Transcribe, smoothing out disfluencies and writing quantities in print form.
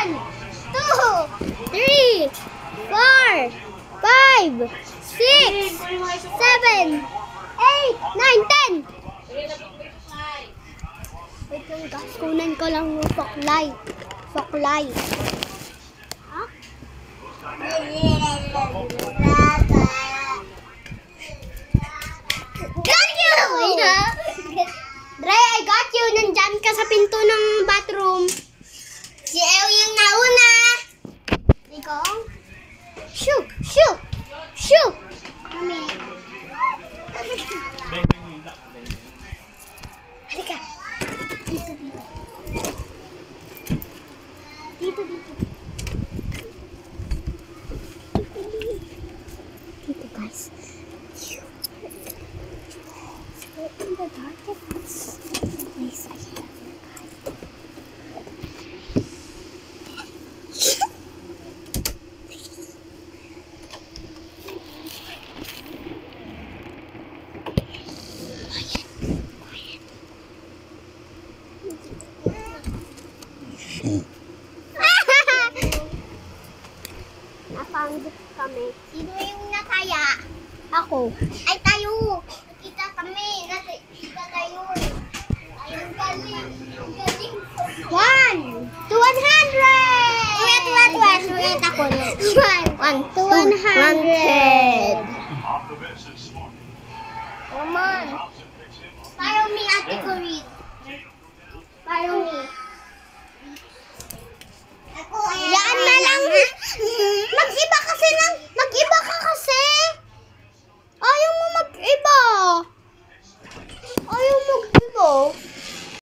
1, 2, 3, 4, 5, 6, 7, 8, 9, 10. Wait lang guys, kunan ko lang yung foklay. Foklay. Ha? Got you! Dre, I got you. Nandyan ka sa pinto ng bathroom. Si El yung nauna. Ikaw? Shoot! Shoot! Shoot! Mami. Halika. Dito, dito. Dito, dito. Dito, guys. In the darkness. Place I have. Nafound kami. Sino yung nakaya? Ako. Ay, tayo. Nakita kami. Nakita tayo. Ayun, galing. Galing. 1 to 100! Wait ako. 1 to 100. Come on. Tayo may ate ko rin.